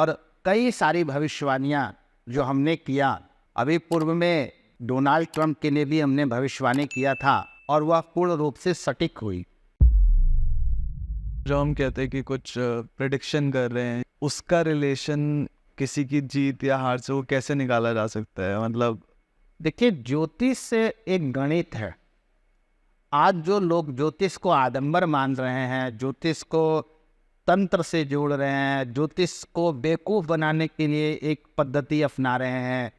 और कई सारी भविष्यवाणियां जो हमने किया, अभी पूर्व में डोनाल्ड ट्रंप के लिए भी हमने भविष्यवाणी किया था और वह पूर्ण रूप से सटीक हुई। जो हम कहते हैं कि कुछ प्रेडिक्शन कर रहे हैं, उसका रिलेशन किसी की जीत या हार से वो कैसे निकाला जा सकता है? मतलब देखिए, ज्योतिष से एक गणित है। आज जो लोग ज्योतिष को आडंबर मान रहे हैं, ज्योतिष को तंत्र से जोड़ रहे हैं, ज्योतिष को बेवकूफ बनाने के लिए एक पद्धति अपना रहे हैं,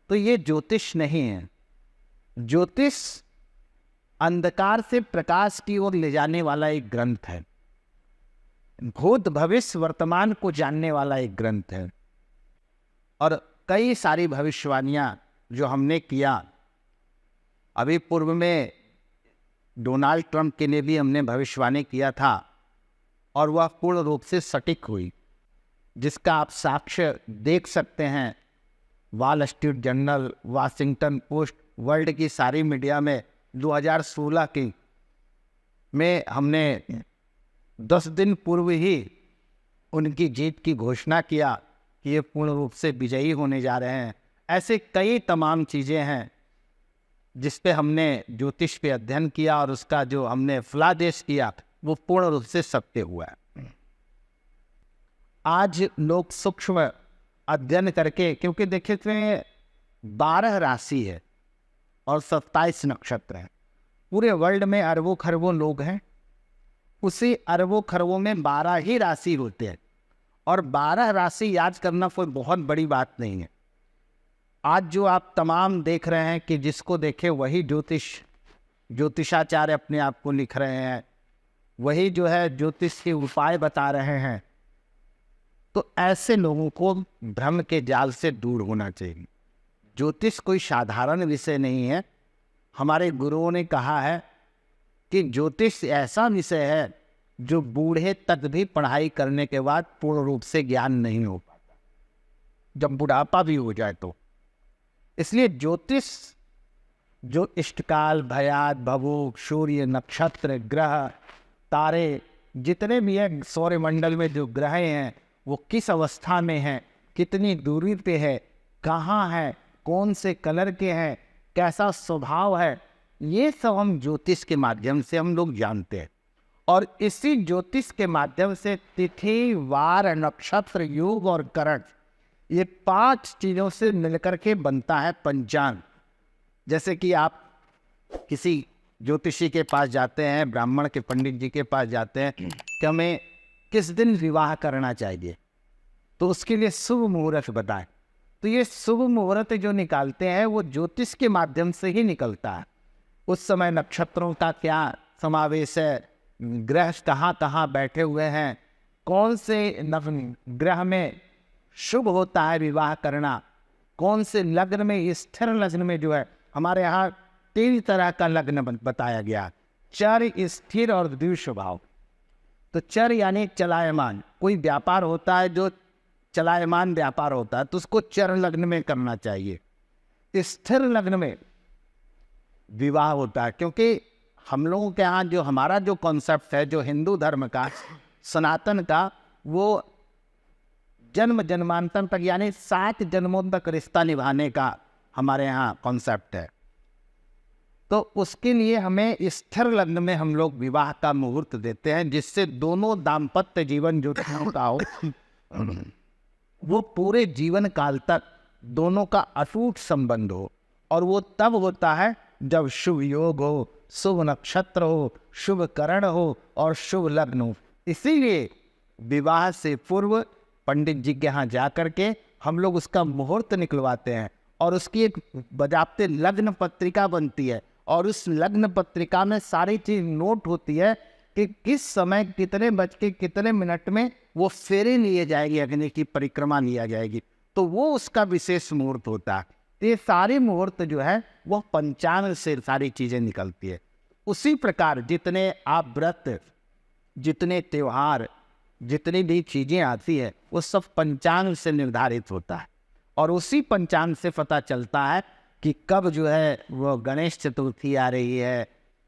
तो ये ज्योतिष नहीं है। ज्योतिष अंधकार से प्रकाश की ओर ले जाने वाला एक ग्रंथ है, भूत भविष्य वर्तमान को जानने वाला एक ग्रंथ है। और कई सारी भविष्यवाणियां जो हमने किया, अभी पूर्व में डोनाल्ड ट्रंप के लिए भी हमने भविष्यवाणी किया था और वह पूर्ण रूप से सटीक हुई, जिसका आप साक्ष्य देख सकते हैं। Wall street journal, Washington post, world की सारी मीडिया में 2016 की में हमने 10 दिन पूर्व ही उनकी जीत की घोषणा किया कि ये पूर्ण रूप से विजयी होने जा रहे हैं। ऐसे कई तमाम चीज़ें हैं जिस पे हमने ज्योतिष पे अध्ययन किया और उसका जो हमने फलादेश किया वो पूर्ण रूप से सत्य हुआ है। आज लोग सूक्ष्म अध्ययन करके, क्योंकि देखिए 12 राशि है और 27 नक्षत्र हैं, पूरे वर्ल्ड में अरबों खरबों लोग हैं, उसी अरबों खरबों में 12 ही राशि होते हैं और 12 राशि याद करना कोई बहुत बड़ी बात नहीं है। आज जो आप तमाम देख रहे हैं कि जिसको देखे वही ज्योतिषाचार्य अपने आप को लिख रहे हैं, वही जो है ज्योतिष के उपाय बता रहे हैं, तो ऐसे लोगों को भ्रम के जाल से दूर होना चाहिए। ज्योतिष कोई साधारण विषय नहीं है। हमारे गुरुओं ने कहा है कि ज्योतिष ऐसा विषय है जो बूढ़े तक भी पढ़ाई करने के बाद पूर्ण रूप से ज्ञान नहीं हो पाता, जब बुढ़ापा भी हो जाए तो। इसलिए ज्योतिष जो इष्टकाल, भयात, भवोग, सूर्य, नक्षत्र, ग्रह, तारे, जितने भी हैं सौरमंडल में जो ग्रह हैं वो किस अवस्था में हैं, कितनी दूरी पे है, कहाँ है, कौन से कलर के हैं, कैसा स्वभाव है, ये सब हम ज्योतिष के माध्यम से हम लोग जानते हैं। और इसी ज्योतिष के माध्यम से तिथि, वार, नक्षत्र, योग और करण, ये 5 चीज़ों से मिलकर के बनता है पंचांग। जैसे कि आप किसी ज्योतिषी के पास जाते हैं, ब्राह्मण के पंडित जी के पास जाते हैं कि हमें किस दिन विवाह करना चाहिए, तो उसके लिए शुभ मुहूर्त बताएं। तो ये शुभ मुहूर्त जो निकालते हैं वो ज्योतिष के माध्यम से ही निकलता है। उस समय नक्षत्रों का क्या समावेश है, ग्रह कहाँ कहाँ बैठे हुए हैं, कौन से ग्रह में शुभ होता है विवाह करना, कौन से लग्न में, स्थिर लग्न में जो है, हमारे यहाँ 3 तरह का लग्न बताया गया, चर, स्थिर और द्विस्वभाव। तो चर यानी चलायमान, कोई व्यापार होता है जो चलायमान व्यापार होता है तो उसको चर लग्न में करना चाहिए। स्थिर लग्न में विवाह होता है, क्योंकि हम लोगों के यहाँ जो हमारा जो कॉन्सेप्ट है, जो हिंदू धर्म का, सनातन का, वो जन्म जन्मांतर तक यानी 7 जन्मों तक रिश्ता निभाने का हमारे यहाँ कॉन्सेप्ट है। तो उसके लिए हमें स्थिर लग्न में हम लोग विवाह का मुहूर्त देते हैं, जिससे दोनों दाम्पत्य जीवन जो होता हो वो पूरे जीवन काल तक दोनों का अटूट संबंध हो। और वो तब होता है जब शुभ योग हो, शुभ नक्षत्र हो, शुभ करण हो और शुभ लग्न हो। इसीलिए विवाह से पूर्व पंडित जी के यहाँ जा करके हम लोग उसका मुहूर्त निकलवाते हैं और उसकी एक बजाबते लग्न पत्रिका बनती है और उस लग्न पत्रिका में सारी चीज नोट होती है कि किस समय कितने बज के कितने मिनट में वो फेरे लिए जाएगी, अग्नि की परिक्रमा लिया जाएगी, तो वो उसका विशेष मुहूर्त होता है। तो ये सारे मुहूर्त जो है वो पंचांग से सारी चीजें निकलती है। उसी प्रकार जितने आप व्रत, जितने त्योहार, जितनी भी चीजें आती है वो सब पंचांग से निर्धारित होता है और उसी पंचांग से पता चलता है कि कब जो है वो गणेश चतुर्थी आ रही है,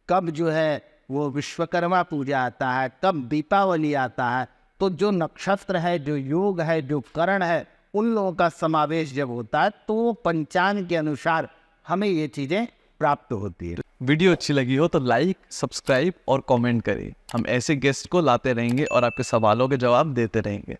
कब जो है वो विश्वकर्मा पूजा आता है, कब दीपावली आता है। तो जो नक्षत्र है, जो योग है, जो करण है, उन लोगों का समावेश जब होता है तो वो पंचांग के अनुसार हमें ये चीज़ें प्राप्त होती है। वीडियो अच्छी लगी हो तो लाइक, सब्सक्राइब और कमेंट करें। हम ऐसे गेस्ट को लाते रहेंगे और आपके सवालों के जवाब देते रहेंगे।